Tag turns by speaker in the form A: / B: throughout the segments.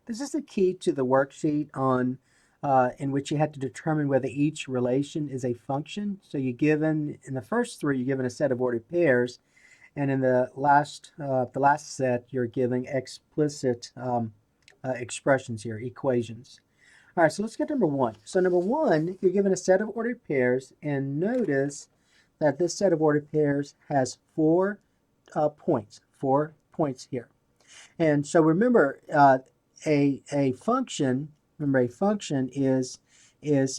A: This is the key to the worksheet on in which you have to determine whether each relation is a function. So you're given, in the first three, you're given a set of ordered pairs, and in the last set, you're given explicit expressions here, equations. All right, so let's get number one. So number one, you're given a set of ordered pairs, and notice that this set of ordered pairs has 4 points here. And so remember, a function. Remember, a function is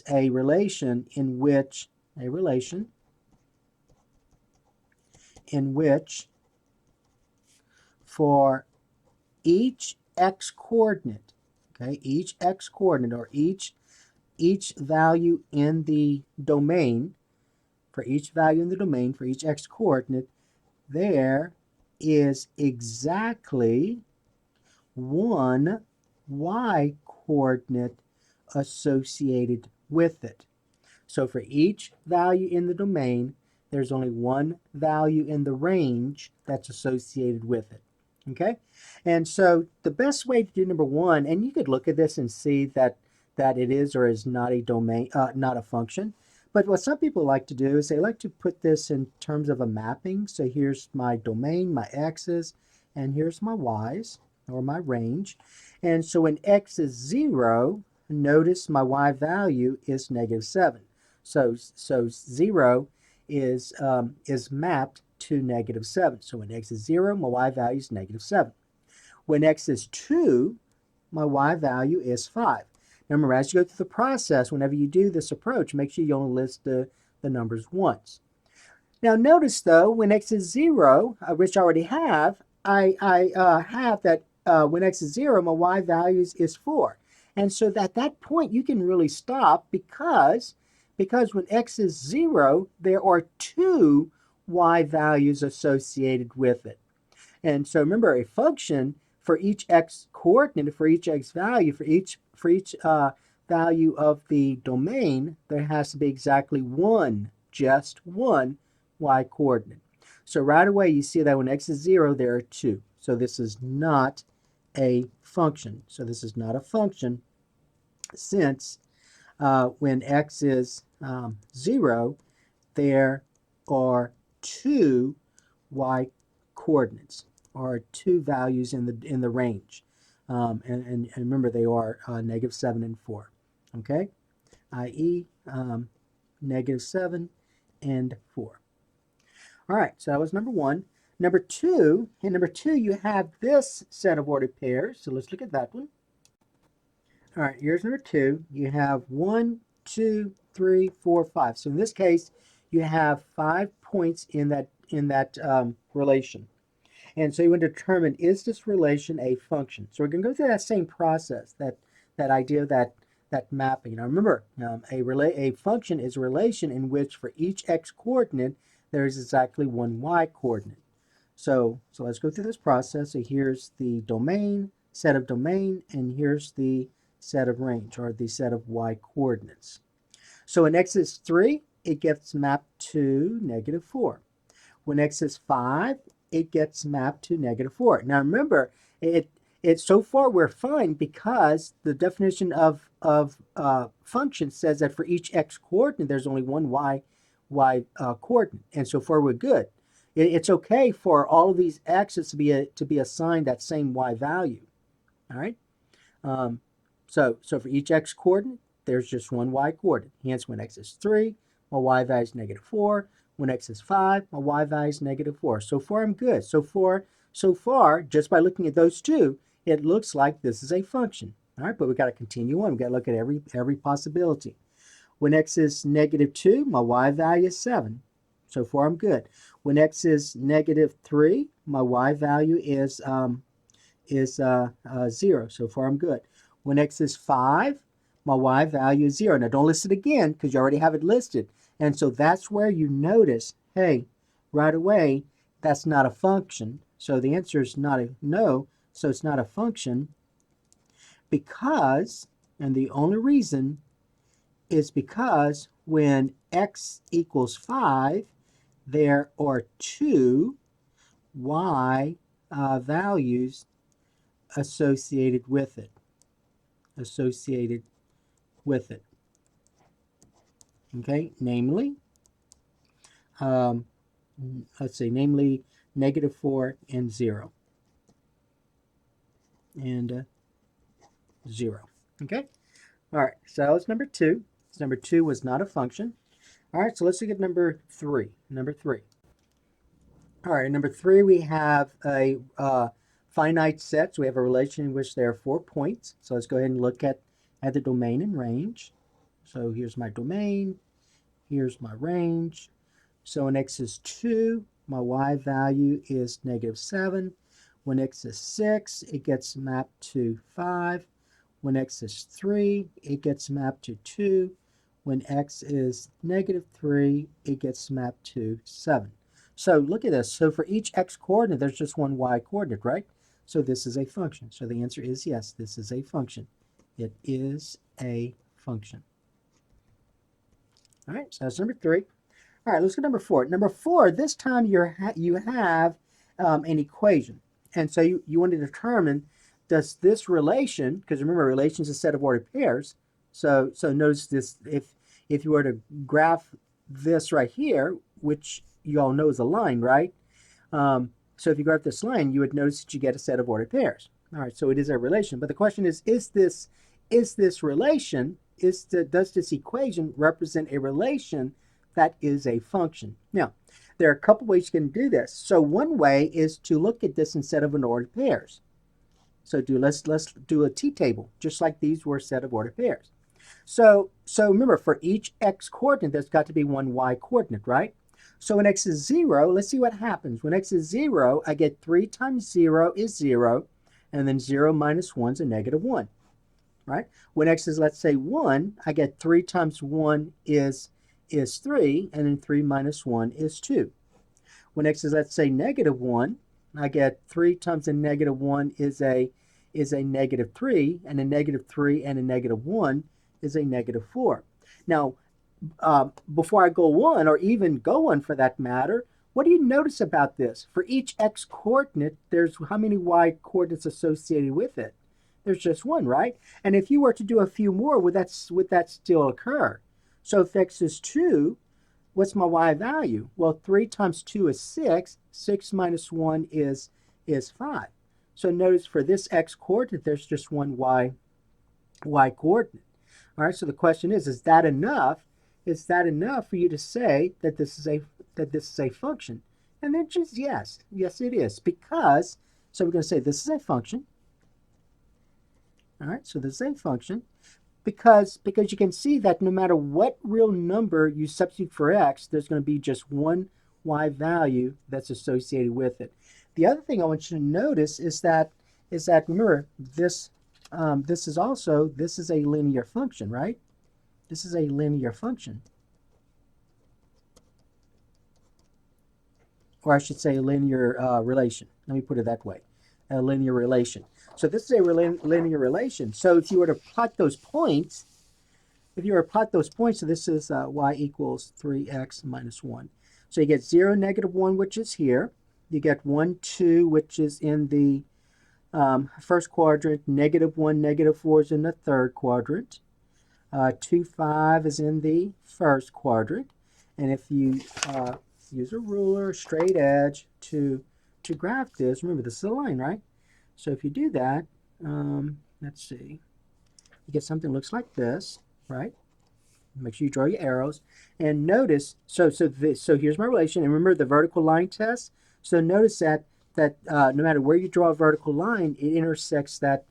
A: a relation in which for each x coordinate, okay, each x coordinate or each value in the domain, for each value in the domain for each x coordinate, there is exactly one y coordinate associated with it. So for each value in the domain, there's only one value in the range that's associated with it. Okay? And so the best way to do number one, and you could look at this and see that it is or is not a domain, not a function. But what some people like to do is they like to put this in terms of a mapping. So here's my domain, my x's, and here's my y's, or my range. And so when x is 0, notice my y value is -7. So 0 is mapped to -7. So when x is 0, my y value is -7. When x is 2, my y value is 5. Now remember, as you go through the process, whenever you do this approach, make sure you only list the numbers once. Now notice though, when x is 0, which I already have, I have that when x is 0, my y value is 4. And so at that point, you can really stop because when x is 0, there are 2 y values associated with it. And so remember, a function for each x coordinate, for each x value, for each value of the domain, there has to be exactly one, just one y coordinate. So right away you see that when x is 0, there are 2. So this is not a function. So this is not a function since when x is 0, there are 2 y coordinates, or 2 values in the range. And remember, they are -7 and 4. Okay, i.e. -7 and 4. All right, so that was number one. Number two, you have this set of ordered pairs. So let's look at that one. All right, here's number two. You have 1, 2, 3, 4, 5. So in this case, you have 5 points in that relation. And so you want to determine, is this relation a function? So we're going to go through that same process, that idea, that mapping. Now remember, a function is a relation in which for each x coordinate, there is exactly one y coordinate. So let's go through this process. So here's the domain, set of domain, and here's the set of range, or the set of y coordinates. So when x is 3, it gets mapped to -4. When x is 5, it gets mapped to -4. Now remember, it so far we're fine because the definition of function says that for each x coordinate, there's only one y coordinate, and so far we're good. It's okay for all of these x's to be assigned that same y value. All right. So for each x coordinate, there's just one y coordinate. Hence, when x is 3, my y value is -4. When x is 5, my y value is -4. So far, I'm good. So far, just by looking at those two, it looks like this is a function. All right, but we've got to continue on. We've got to look at every possibility. When x is -2, my y value is 7. So far, I'm good. When x is -3, my y value is 0. So far, I'm good. When x is 5, my y value is 0. Now, don't list it again because you already have it listed. And so that's where you notice, hey, right away, that's not a function. So the answer is not a no. So it's not a function because, and the only reason is because when x equals 5, there are 2 y values associated with it. associated with it. Okay, namely, um, let's see, namely -4 and 0. And 0. Okay, all right, so that was number 2. So number 2 was not a function. All right, so let's look at number 3. Number 3. All right, number 3, we have a finite set. So we have a relation in which there are 4 points. So let's go ahead and look at the domain and range. So here's my domain. Here's my range. So when x is 2, my y value is -7. When x is 6, it gets mapped to 5. When x is 3, it gets mapped to 2. When x is -3, it gets mapped to 7. So look at this. So for each x coordinate, there's just one y coordinate, right? So this is a function. So the answer is yes, this is a function. It is a function. All right, so that's number 3. All right, let's go to number 4. Number 4, this time you have an equation. And so you want to determine, does this relation, because remember, relation is a set of ordered pairs. So notice this, if you were to graph this right here, which you all know is a line, right? So if you graph this line, you would notice that you get a set of ordered pairs. All right, so it is a relation. But the question is this relation, does this equation represent a relation that is a function? Now, there are a couple ways you can do this. So one way is to look at this instead of an ordered pairs. So let's do a t-table, just like these were a set of ordered pairs. So remember, for each x coordinate, there's got to be one y coordinate, right? So when x is 0, let's see what happens. When x is 0, I get 3 times 0 is 0, and then 0 minus 1 is a -1, right? When x is, let's say, 1, I get 3 times 1 is 3, and then 3 minus 1 is 2. When x is, let's say, -1, I get 3 times a -1 is a -3, and a -3 and a -1 is a -4. Now, before I go on, or even go on for that matter, what do you notice about this? For each x coordinate, there's how many y coordinates associated with it? There's just one, right? And if you were to do a few more, would that still occur? So if x is 2, what's my y value? Well, 3 times 2 is 6. 6 minus 1 is 5. So notice for this x coordinate, there's just one y coordinate. All right, so the question is that enough? Is that enough for you to say that this is a function? And then just yes. Yes, it is. Because, so we're going to say this is a function. All right, so this is a function. Because you can see that no matter what real number you substitute for x, there's going to be just one y value that's associated with it. The other thing I want you to notice is that remember, this is a linear function, right? This is a linear function. Or I should say a linear relation. Let me put it that way. A linear relation. So this is a linear relation. So if you were to plot those points, so this is y equals 3x minus 1. So you get 0, -1, which is here. You get 1, 2, which is in the first quadrant. -1, -4 is in the third quadrant. 2, 5 is in the first quadrant. And if you use a ruler, straight edge to graph this, remember this is a line, right? So if you do that, let's see, you get something that looks like this, right? Make sure you draw your arrows. And notice, so here's my relation. And remember the vertical line test? So notice that no matter where you draw a vertical line, it intersects that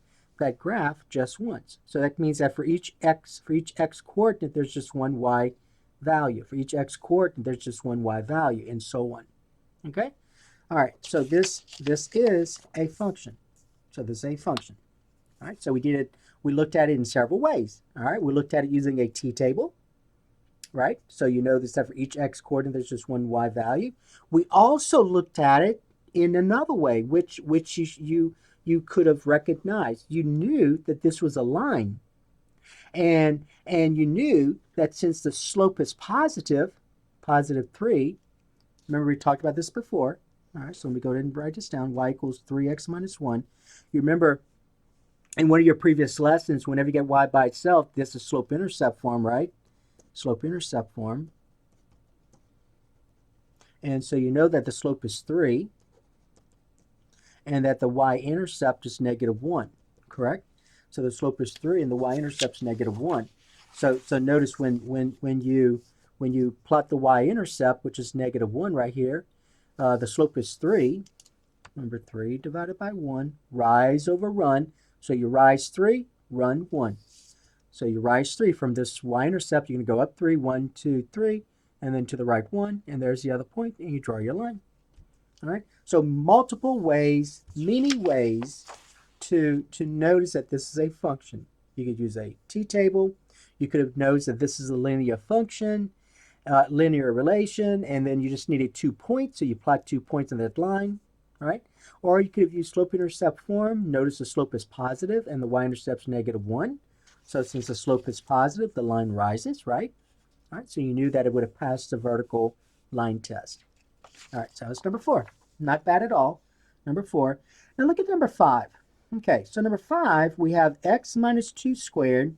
A: graph just once. So that means that for each x coordinate, there's just one y value. For each x coordinate, there's just one y value, and so on. Okay? All right, so this is a function. So this is a function. All right, so we looked at it in several ways. All right, we looked at it using a t-table, right? So you know that for each x coordinate, there's just one y value. We also looked at it in another way, which you could have recognized. You knew that this was a line, and you knew that since the slope is positive, +3. Remember we talked about this before. All right, so let me go ahead and write this down. Y equals 3x minus 1. You remember in one of your previous lessons, whenever you get y by itself, this is slope-intercept form, right? Slope-intercept form. And so you know that the slope is 3 and that the y-intercept is -1, correct? So the slope is 3 and the y-intercept is -1. So notice when you plot the y-intercept, which is -1 right here, the slope is 3. Remember, 3 divided by 1, rise over run. So you rise 3, run 1. So you rise 3 from this y-intercept. You're going to go up 3, 1, 2, 3, and then to the right 1, and there's the other point, and you draw your line. All right. So multiple ways, many ways to notice that this is a function. You could use a t-table. You could have noticed that this is a linear function, linear relation, and then you just needed 2 points, so you plot 2 points on that line. All right. Or you could have used slope-intercept form. Notice the slope is positive and the y-intercept is -1. So since the slope is positive, the line rises, right? All right. So you knew that it would have passed the vertical line test. All right, so that's number 4. Not bad at all. Number 4. Now look at number 5. Okay, so number 5, we have x minus 2 squared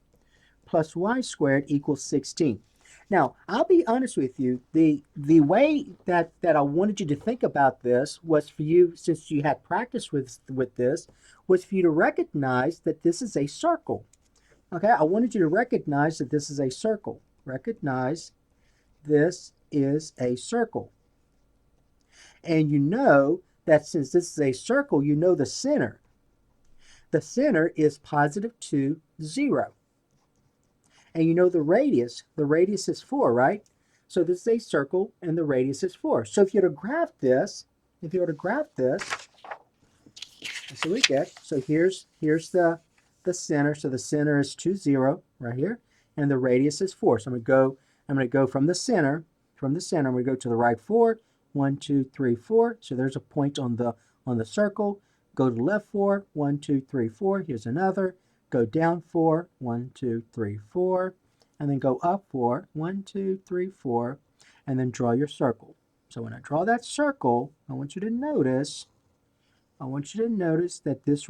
A: plus y squared equals 16. Now, I'll be honest with you, the way that I wanted you to think about this was for you, since you had practice with this, was for you to recognize that this is a circle. Okay, I wanted you to recognize that this is a circle. Recognize this is a circle. And you know that since this is a circle, you know the center. The center is +2, 0. And you know the radius is 4, right? So this is a circle and the radius is 4. So if you were to graph this, that's what we get. So here's the center. So the center is 2, 0 right here, and the radius is 4. So I'm gonna go from the center, I'm gonna go to the right 4. 1, 2, 3, 4. So there's a point on the circle. Go to the left 4. 1, 2, 3, 4. Here's another. Go down 4. 1, 2, 3, 4. And then go up 4. 1, 2, 3, 4. And then draw your circle. So when I draw that circle, I want you to notice that this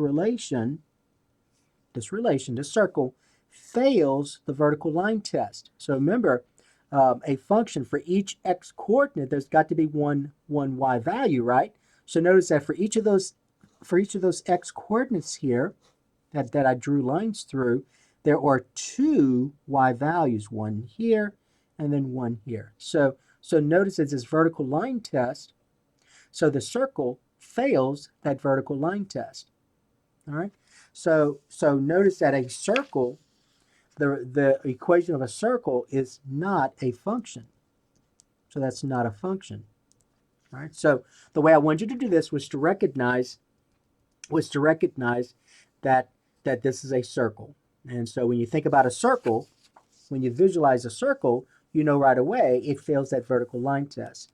A: circle, fails the vertical line test. So remember, a function for each x coordinate, there's got to be one y value, right? So notice that for each of those x coordinates here that I drew lines through, there are 2 y values, one here and then one here. So notice it's this vertical line test. So the circle fails that vertical line test. All right. So notice that a circle, the equation of a circle is not a function. So that's not a function. All right. So the way I wanted you to do this was to recognize that this is a circle. And so when you think about a circle, when you visualize a circle, you know right away it fails that vertical line test.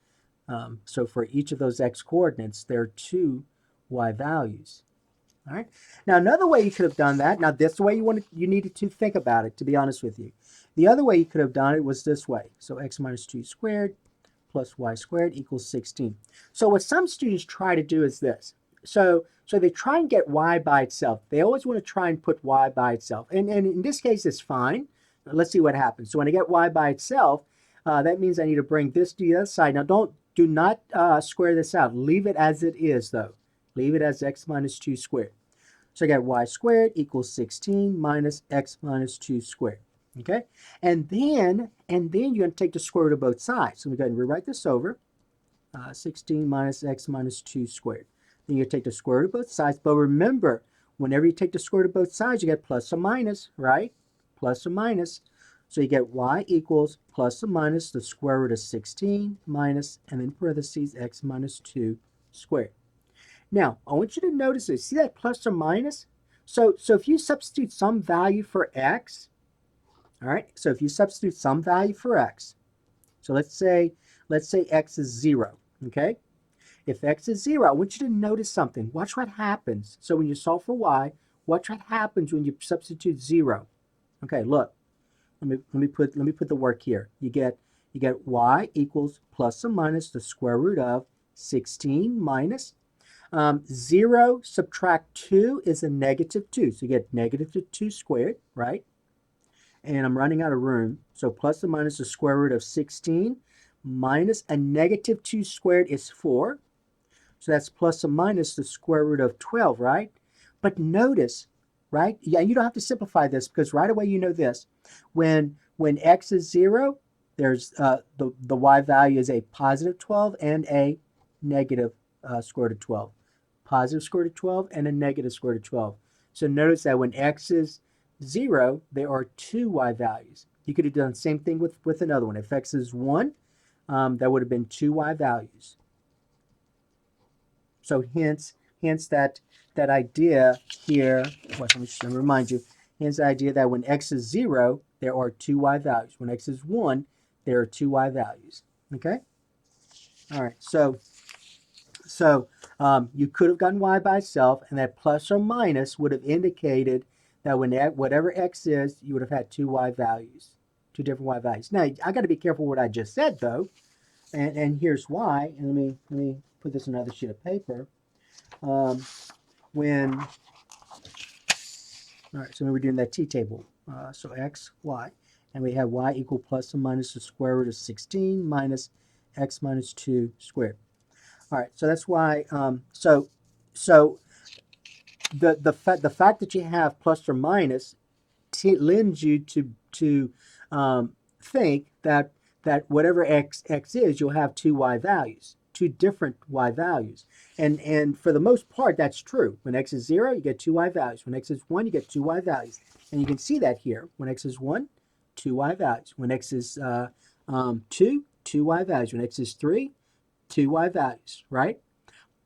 A: So for each of those x coordinates, there are 2 y values. All right. Now another way you could have done that. Now this way you needed to think about it. To be honest with you, the other way you could have done it was this way. So x minus 2 squared plus y squared equals 16. So what some students try to do is this. So they try and get y by itself. They always want to try and put y by itself. And in this case, it's fine. Let's see what happens. So when I get y by itself, that means I need to bring this to the other side. Now do not square this out. Leave it as it is, though. Leave it as x minus 2 squared. So I got y squared equals 16 minus x minus 2 squared. Okay? And then you're going to take the square root of both sides. So we go ahead and rewrite this over. 16 minus x minus 2 squared. Then you take the square root of both sides. But remember, whenever you take the square root of both sides, you get plus or minus, right? Plus or minus. So you get y equals plus or minus the square root of 16 minus, and then parentheses, x minus 2 squared. Now, I want you to notice this. See that plus or minus? So if you substitute some value for x, all right, so if you substitute some value for x, so let's say x is 0, okay? If x is 0, I want you to notice something. Watch what happens. So when you solve for y, watch what happens when you substitute 0. Okay, look. Let me put the work here. You get y equals plus or minus the square root of 16 minus. 0 subtract 2 is a negative 2. So you get negative 2 squared, right? And I'm running out of room. So plus or minus the square root of 16 minus a negative 2 squared is 4. So that's plus or minus the square root of 12, right? But notice, right? Yeah, you don't have to simplify this because right away you know this. When x is 0, there's the y value is a positive 12 and a negative square root of 12. Positive square root of 12 and a negative square root of 12. So notice that when x is 0, there are two y values. You could have done the same thing with another one. If x is 1, that would have been two y values. So hence that idea here, let me remind you, hence the idea that when x is 0, there are two y values. When x is 1, there are two y values. Okay? All right, so you could have gotten y by itself, and that plus or minus would have indicated that when whatever x is, you would have had two y values, two different y values. Now, I got to be careful what I just said, though, and here's why. And let me put this on another sheet of paper. When, all right, so we're doing that t-table. So x, y, and we have y equal plus or minus the square root of 16 minus x minus 2 squared. All right, so that's why, so the fact that you have plus or minus lends you to think that whatever x is, you'll have two y values, two different y values. And for the most part, that's true. When x is 0, you get two y values. When x is 1, you get two y values. And you can see that here. When x is 1, two y values. When x is 2, two y values. When x is 3, two y values, right?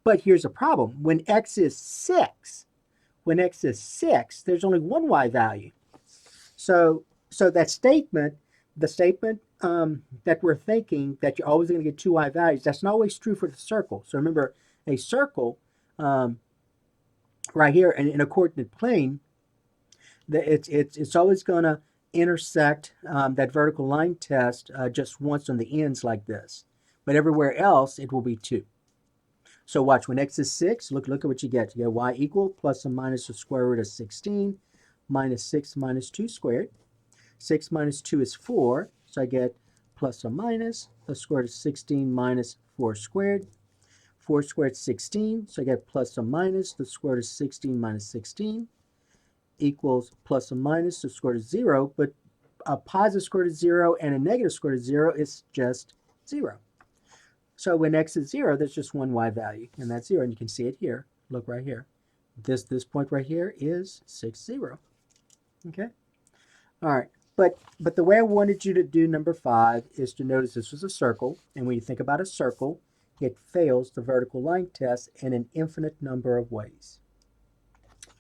A: But here's a problem. When x is 6, there's only one y value. So that statement, the statement that we're thinking that you're always going to get two y values, that's not always true for the circle. So remember, a circle right here in a coordinate plane, it's always going to intersect that vertical line test just once on the ends like this. But everywhere else, it will be 2. So watch, when x is 6, look at what you get. You get y equal plus or minus the square root of 16 minus 6 minus 2 squared. 6 minus 2 is 4, so I get plus or minus the square root of 16 minus 4 squared. 4 squared is 16, so I get plus or minus the square root of 16 minus 16 equals plus or minus the square root of 0, but a positive square root of 0 and a negative square root of 0 is just 0. So when x is 0, there's just one y value, and that's 0, and you can see it here. Look right here. This point right here is 6, 0. Okay? All right. But the way I wanted you to do number 5 is to notice this was a circle, and when you think about a circle, it fails the vertical line test in an infinite number of ways.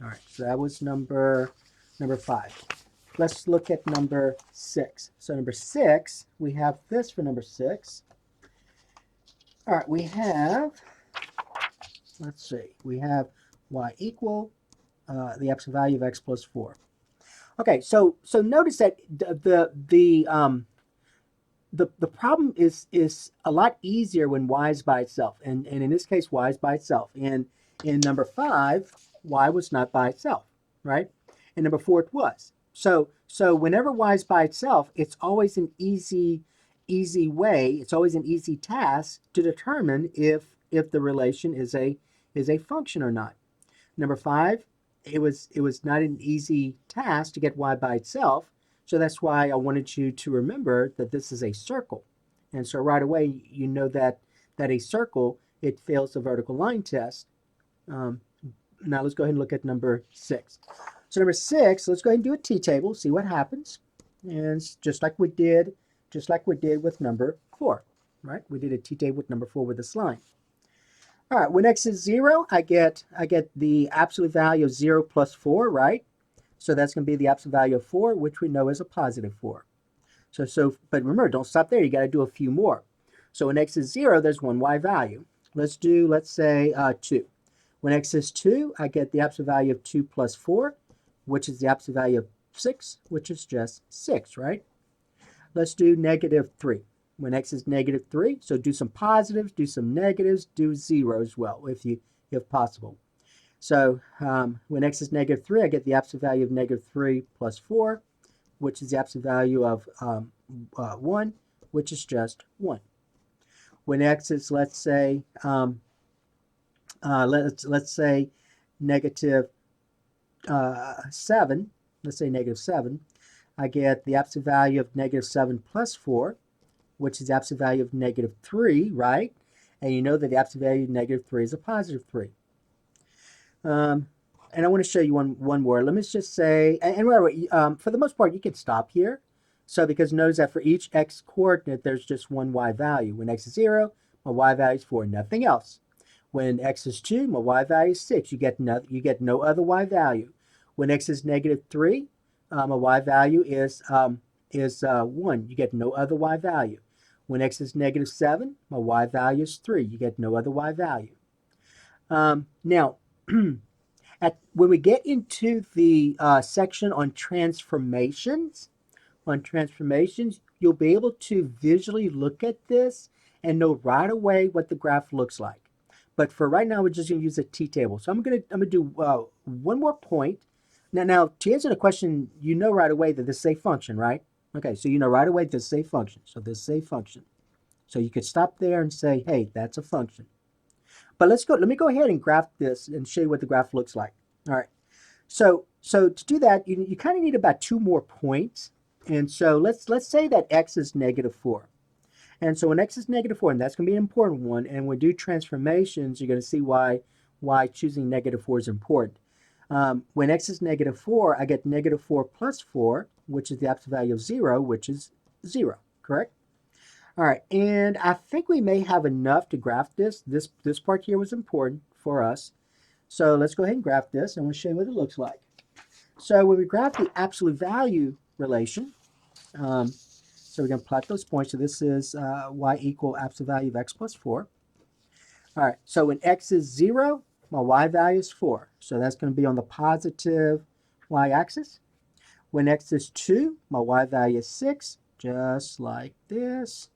A: All right, so that was number 5. Let's look at number 6. So number 6, we have this for number 6. All right, we have, let's see, we have y equal the absolute value of x plus 4. Okay, so notice that the problem is a lot easier when y is by itself, and in this case y is by itself. And in number 5, y was not by itself, right? In number 4 it was. So whenever y is by itself, it's always an easy way. It's always an easy task to determine if the relation is a function or not. Number 5, it was not an easy task to get y by itself. So that's why I wanted you to remember that this is a circle. And so right away, you know that a circle, it fails the vertical line test. Now let's go ahead and look at number 6. So number 6, let's go ahead and do a t-table, see what happens. And just like we did with number 4, right? We did a t-table with number 4 with this line. All right, when x is 0, I get the absolute value of 0 plus 4, right? So that's going to be the absolute value of 4, which we know is a positive 4. But remember, don't stop there. You got to do a few more. So when x is 0, there's one y value. Let's say 2. When x is 2, I get the absolute value of 2 plus 4, which is the absolute value of 6, which is just 6, right? Let's do negative 3. When x is negative 3, so do some positives, do some negatives, do 0 as well. If if possible. So when x is negative 3, I get the absolute value of negative 3 plus 4, which is the absolute value of 1, which is just 1. When x is, let's say, let's say negative 7, let's say negative 7, I get the absolute value of negative 7 plus 4, which is the absolute value of negative 3, right? And you know that the absolute value of negative 3 is a positive 3. And I want to show you one more. Let me just say, and for the most part, you can stop here. So because notice that for each x coordinate, there's just one y value. When x is 0, my y value is 4, nothing else. When x is 2, my y value is 6. You get no other y value. When x is negative 3, my y value is 1. You get no other y value. When x is negative 7, my y value is 3. You get no other y value. Now, when we get into the section on transformations, you'll be able to visually look at this and know right away what the graph looks like. But for right now, we're just going to use a t-table. So I'm going to do one more point. Now, to answer the question, you know right away that this is a function, right? Okay, so you know right away this is a function. So this is a function. So you could stop there and say, hey, that's a function. But let me go ahead and graph this and show you what the graph looks like. All right. So to do that, you kind of need about 2 more points. And so let's say that x is negative 4. And so when x is negative 4, and that's going to be an important one, and when we do transformations, you're going to see why choosing negative 4 is important. When x is negative 4, I get negative 4 plus 4, which is the absolute value of 0, which is 0, correct? All right, and I think we may have enough to graph this. This part here was important for us. So let's go ahead and graph this, and we'll show you what it looks like. So when we graph the absolute value relation, so we're going to plot those points. So this is y equal absolute value of x plus 4. All right, so when x is 0, my y value is 4. So that's going to be on the positive y-axis. When x is 2, my y value is 6, just like this.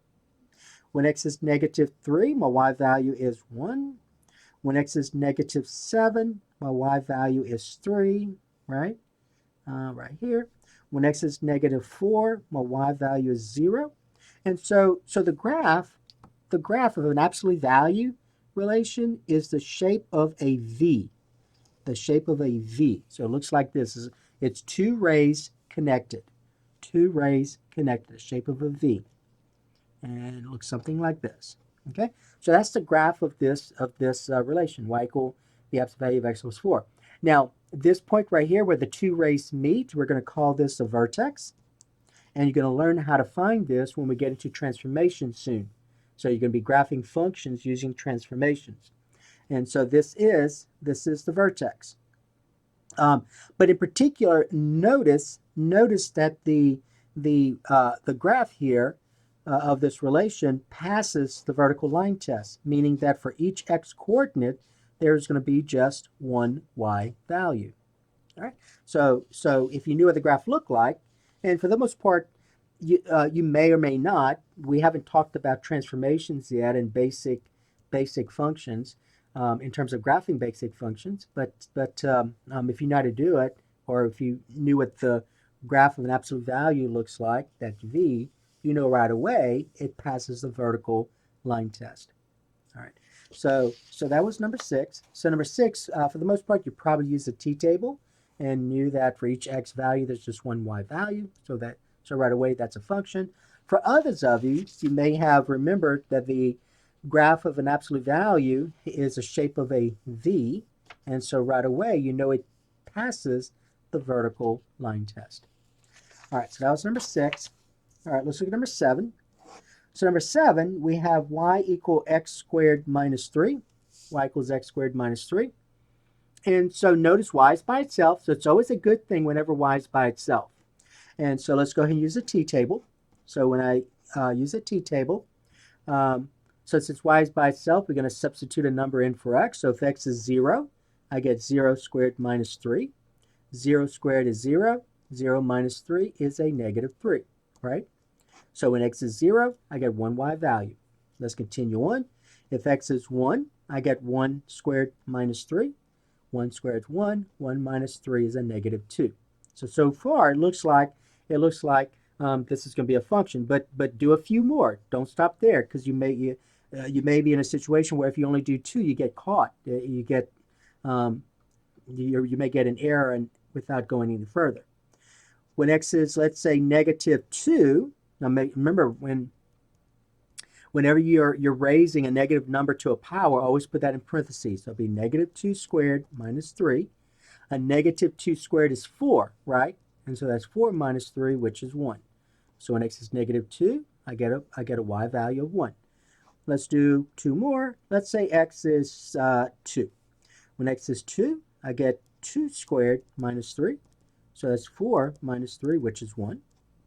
A: When x is negative 3, my y value is 1. When x is negative 7, my y value is 3, right? Right here. When x is negative 4, my y value is 0. And so the graph of an absolute value relation is the shape of a V. The shape of a V. So it looks like this. It's 2 rays connected. 2 rays connected, the shape of a V. And it looks something like this. Okay, so that's the graph of this relation, y equal the absolute value of x plus 4. Now, this point right here where the 2 rays meet, we're going to call this a vertex. And you're going to learn how to find this when we get into transformations soon. So you're going to be graphing functions using transformations. And so this is the vertex. But in particular, notice that the graph here of this relation passes the vertical line test, meaning that for each x coordinate, there's going to be just one y value. All right. So if you knew what the graph looked like, and for the most part, you may or may not. We haven't talked about transformations yet in basic functions in terms of graphing basic functions. But if you know how to do it, or if you knew what the graph of an absolute value looks like, that v, you know right away it passes the vertical line test. All right. So that was number 6. So number 6, for the most part, you probably use the t-table and knew that for each x value, there's just one y value. So right away, that's a function. For others of you, you may have remembered that the graph of an absolute value is the shape of a V. And so right away, you know it passes the vertical line test. All right, so that was number 6. All right, let's look at number 7. So number 7, we have y equal x squared minus 3. Y equals x squared minus 3. And so notice y is by itself. So it's always a good thing whenever y is by itself. And so let's go ahead and use a t-table. So when I use a t-table, so since y is by itself, we're going to substitute a number in for x. So if x is 0, I get 0 squared minus 3. 0 squared is 0. 0 minus 3 is a negative 3, right? So when x is 0, I get one y value. Let's continue on. If x is 1, I get 1 squared minus 3. 1 squared is 1. 1 minus 3 is a negative 2. So far, it looks like this is going to be a function, but do a few more. Don't stop there, because you may be in a situation where if you only do 2, you get caught. You may get an error and without going any further. When x is, let's say, negative 2, now remember, whenever you're raising a negative number to a power, always put that in parentheses. So it'll be negative 2 squared minus 3. A negative 2 squared is 4, right? And so that's 4 minus 3, which is 1. So when x is negative 2, I get a y value of 1. Let's do 2 more. Let's say x is 2. When x is 2, I get 2 squared minus 3. So that's 4 minus 3, which is 1.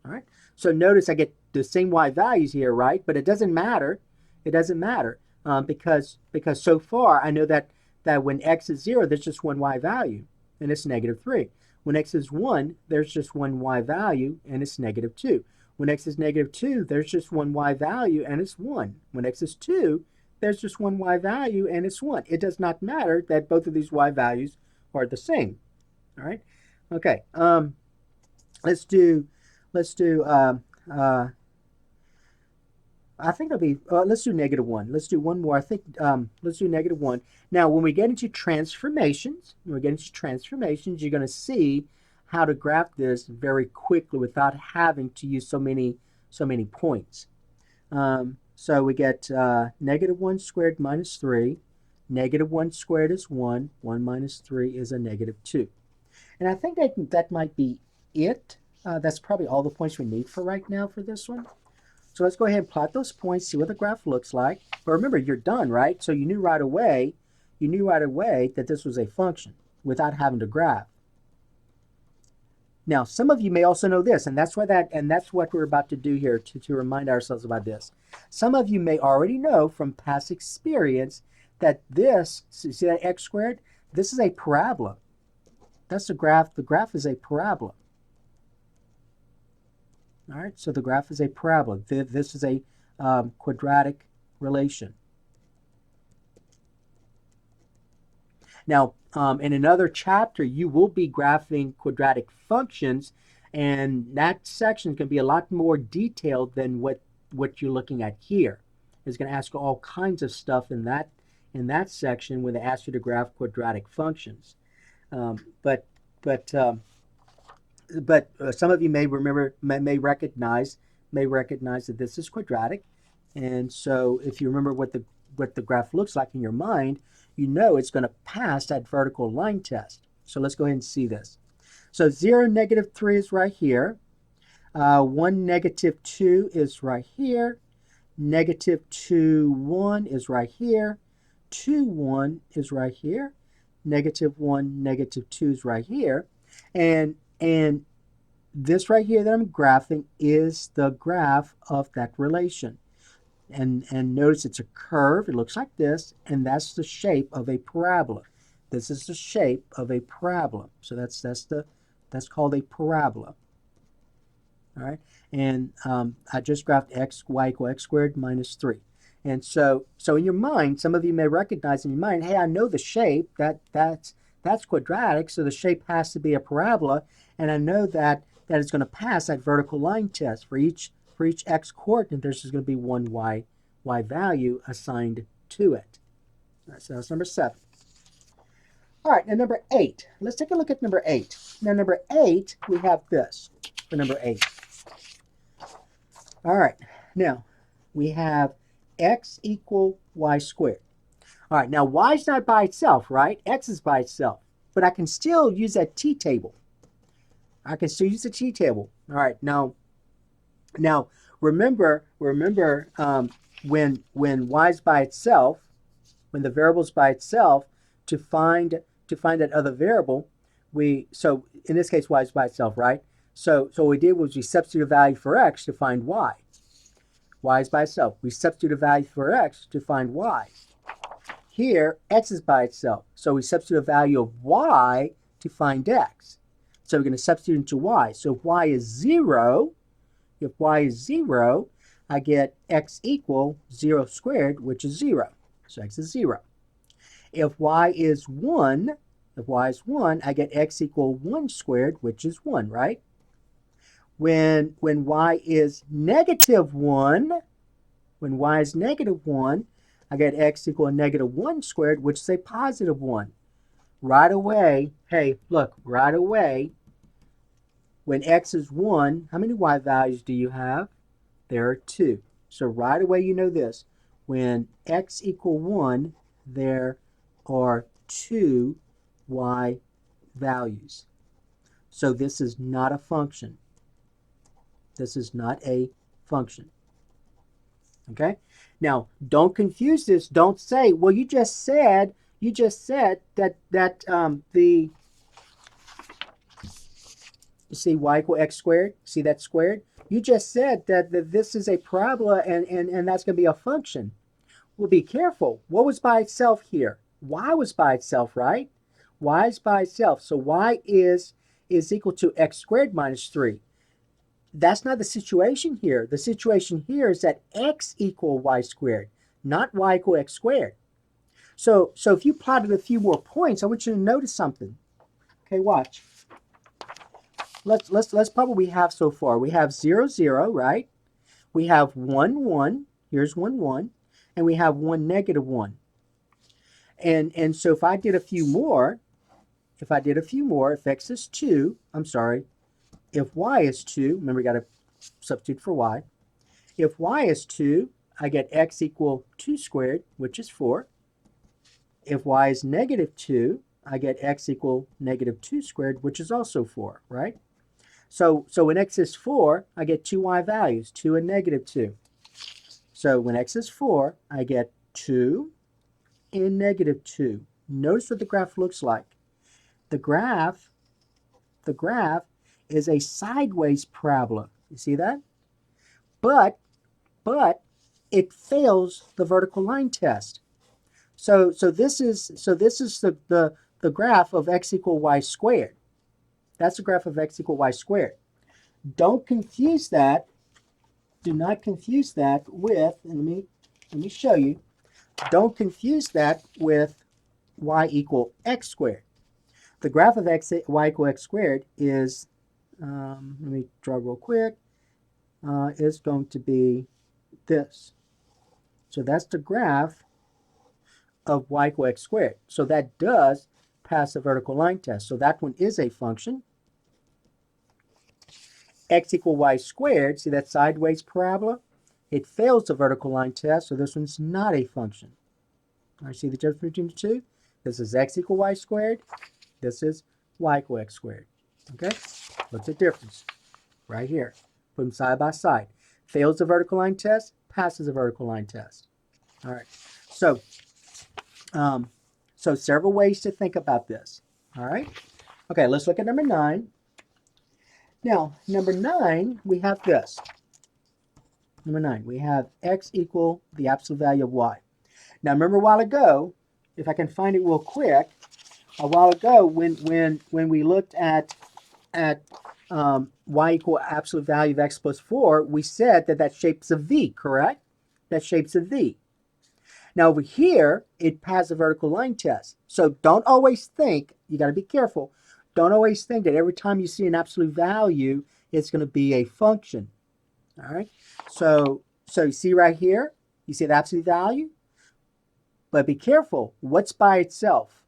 A: All right. So notice I get the same y values here, right? But it doesn't matter. It doesn't matter because so far I know that when x is 0, there's just one y value, and it's negative 3. When x is 1, there's just one y value, and it's negative 2. When x is negative 2, there's just one y value, and it's 1. When x is 2, there's just one y value, and it's 1. It does not matter that both of these y values are the same. All right. Okay. Let's do. I think it'll be. Let's do negative 1. Let's do one more. I think. Let's do negative 1. Now, when we get into transformations, you're going to see how to graph this very quickly without having to use so many points. So we get negative 1 squared minus 3. Negative 1 squared is 1. 1 minus 3 is a negative 2. And I think that might be it. That's probably all the points we need for right now for this one. So let's go ahead and plot those points, see what the graph looks like. But remember, you're done, right? So you knew right away that this was a function without having to graph. Now, some of you may also know this, and that's what we're about to do here to remind ourselves about this. Some of you may already know from past experience that this, see that x squared? This is a parabola. That's the graph. The graph is a parabola. All right, so the graph is a parabola. This is a quadratic relation. Now, in another chapter, you will be graphing quadratic functions, and that section is going to be a lot more detailed than what you're looking at here. It's going to ask all kinds of stuff in that section when they ask you to graph quadratic functions. But some of you may recognize that this is quadratic, and so if you remember what the graph looks like in your mind, you know it's going to pass that vertical line test. So let's go ahead and see this. So 0, negative 3 is right here. 1, negative 2 is right here. Negative 2, 1 is right here. 2, 1 is right here. Negative 1, negative 2 is right here. And this right here that I'm graphing is the graph of that relation. And notice it's a curve. It looks like this, and that's the shape of a parabola. This is the shape of a parabola. So that's called a parabola. All right, and I just graphed y equal x squared minus 3. And so in your mind, some of you may recognize in your mind, hey, I know the shape. That's quadratic, so the shape has to be a parabola, and I know that it's going to pass that vertical line test. For each x coordinate, there's just going to be one y value assigned to it. All right, so that's number 7. All right, now number 8. Let's take a look at number 8. Now number 8, we have this for number 8. All right, now we have x equal y squared. All right, now y is not by itself, right? X is by itself, but I can still use that t-table. I can still use the t-table. All right, now remember when y is by itself, when the variable is by itself, to find that other variable, so in this case y is by itself, right? So what we did was we substituted a value for x to find y. Y is by itself. We substitute a value for x to find y. Here, x is by itself. So we substitute a value of y to find x. So we're going to substitute into y. So if y is 0, I get x equal 0 squared, which is 0. So x is 0. If y is 1, if y is 1, I get x equal 1 squared, which is 1, right? When y is negative 1, when y is negative 1, I get x equal negative 1 squared, which is a positive 1. Right away, hey, look, right away, when x is 1, how many y values do you have? There are 2. So right away you know this. When x equal 1, there are 2 y values. So this is not a function. This is not a function. Okay? Now, don't confuse this. Don't say, well, you just said that the you see y equal x squared. See that squared? You just said that this is a parabola and that's going to be a function. Well, be careful. What was by itself here? Y was by itself, right? Y is by itself. So y is equal to x squared minus 3. That's not the situation here. The situation here is that x equal y squared, not y equal x squared. So if you plotted a few more points, I want you to notice something. Okay, watch. Let's probably have so far. We have 0, 0, right? We have 1, 1. Here's 1, 1. And we have 1, negative 1. And so if I did a few more, if x is 2, I'm sorry, if y is 2, remember we got to substitute for y. If y is 2, I get x equal 2 squared, which is 4. If y is negative 2, I get x equal negative 2 squared, which is also 4, right? So when x is 4, I get 2 y values, 2 and negative 2. So when x is 4, I get 2 and negative 2. Notice what the graph looks like. The graph is a sideways parabola. You see that? But it fails the vertical line test. So this is the graph of x equal y squared. That's the graph of x equal y squared. Don't confuse that. Do not confuse that with, and let me show you. Don't confuse that with y equal x squared. The graph of y equal x squared is, let me draw real quick, is going to be this. So that's the graph of y equal x squared. So that does pass the vertical line test. So that one is a function. X equal y squared, see that sideways parabola? It fails the vertical line test, so this one's not a function. All right, see the difference between the two? This is x equal y squared. This is y equal x squared. Okay? What's the difference? Right here. Put them side by side. Fails the vertical line test, passes the vertical line test. All right. So several ways to think about this. All right. Okay, let's look at number 9. Now, number 9, we have this. Number 9, we have x equal the absolute value of y. Now, remember a while ago, if I can find it real quick, a while ago when we looked at y equal absolute value of x plus 4, we said that shapes a V, correct? That shapes a V. Now over here, it passes a vertical line test. So don't always think, you got to be careful, don't always think that every time you see an absolute value, it's going to be a function. All right? So you see right here, you see the absolute value? But be careful, what's by itself?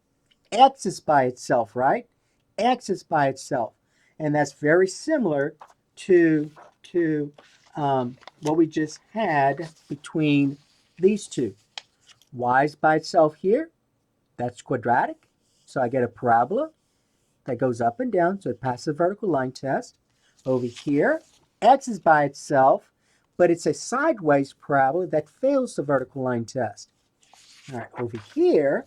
A: X is by itself, right? X is by itself. And that's very similar to what we just had between these two. Y is by itself here. That's quadratic. So I get a parabola that goes up and down. So it passes the vertical line test. Over here, x is by itself, but it's a sideways parabola that fails the vertical line test. All right, over here,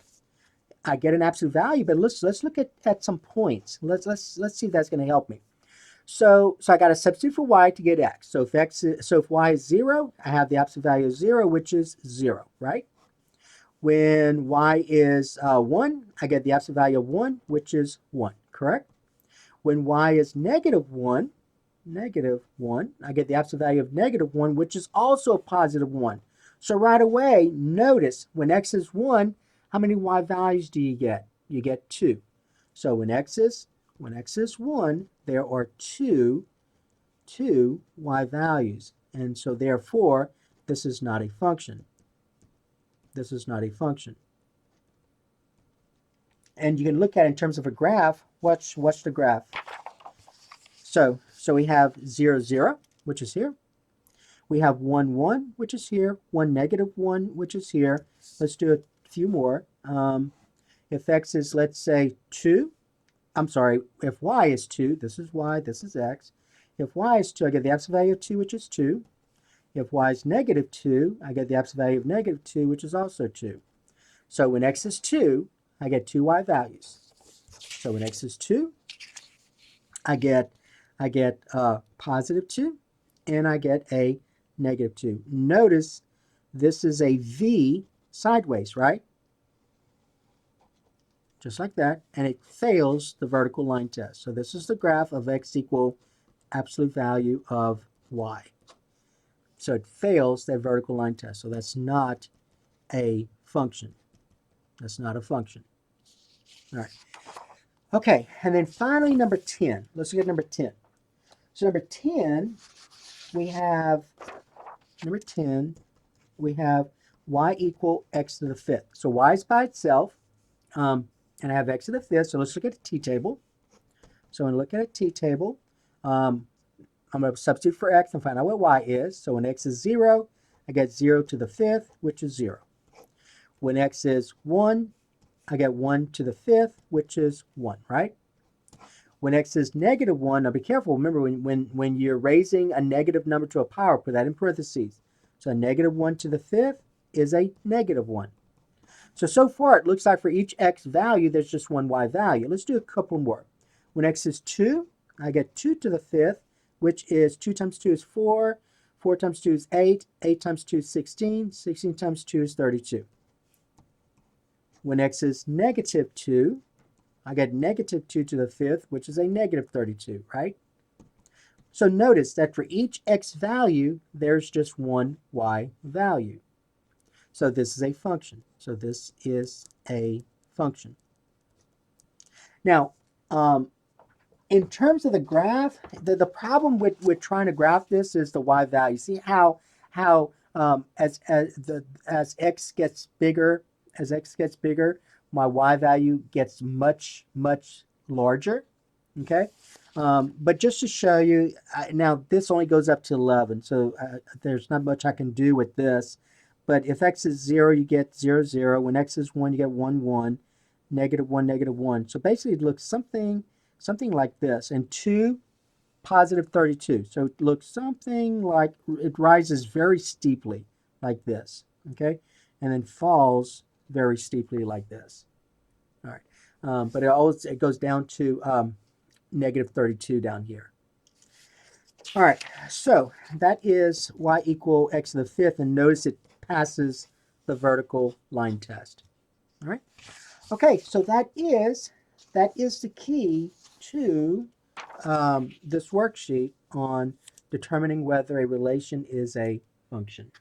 A: I get an absolute value, but let's look at some points. Let's see if that's going to help me. So I got to substitute for y to get x. So if y is 0, I have the absolute value of 0, which is 0, right? When y is 1, I get the absolute value of 1, which is 1, correct? When y is negative 1, I get the absolute value of negative 1, which is also a positive 1. So right away, notice when x is 1, how many y values do you get? You get 2. So when x is 1, there are two y values. And so therefore, this is not a function. This is not a function. And you can look at it in terms of a graph. What's the graph? So we have 0, 0, which is here. We have 1, 1, which is here. 1, negative 1, which is here. Let's do a few more. If x is, let's say, 2, I'm sorry, if y is 2, this is y, this is x. If y is 2, I get the absolute value of 2, which is 2. If y is negative 2, I get the absolute value of negative 2, which is also 2. So when x is 2, I get 2 y values. So when x is 2, I get positive 2, and I get a negative 2. Notice this is a v sideways, right? Just like that, and it fails the vertical line test. So this is the graph of x equal absolute value of y. So it fails that vertical line test. So that's not a function. That's not a function. All right. Okay, and then finally number 10. Let's look at number 10. So number 10, we have y equal x to the fifth. So y is by itself, and I have x to the fifth. So let's look at the t-table. So when I look at a t-table, I'm going to substitute for x and find out what y is. So when x is 0, I get 0 to the fifth, which is 0. When x is 1, I get 1 to the fifth, which is 1, right? When x is negative 1, now be careful. Remember, when you're raising a negative number to a power, put that in parentheses. So a negative 1 to the fifth is a negative 1. So far, it looks like for each x value, there's just one y value. Let's do a couple more. When x is 2, I get 2 to the fifth, which is 2 times 2 is 4, 4 times 2 is 8, 8 times 2 is 16, 16 times 2 is 32. When x is negative 2, I get negative 2 to the fifth, which is a negative 32, right? So notice that for each x value, there's just one y value. So this is a function. So this is a function. Now, in terms of the graph, the problem with trying to graph this is the y value. See how as x gets bigger, my y value gets much larger. Okay, but just to show you, now this only goes up to 11, so there's not much I can do with this. But if x is 0, you get 0, 0. When x is 1, you get 1, 1. Negative 1, negative 1. So basically it looks something like this. And 2, positive 32. So it looks something like, it rises very steeply like this. Okay? And then falls very steeply like this. All right. But it goes down to negative 32 down here. All right. So that is y equal x to the fifth. And notice it passes the vertical line test. All right. Okay, so that is the key to this worksheet on determining whether a relation is a function.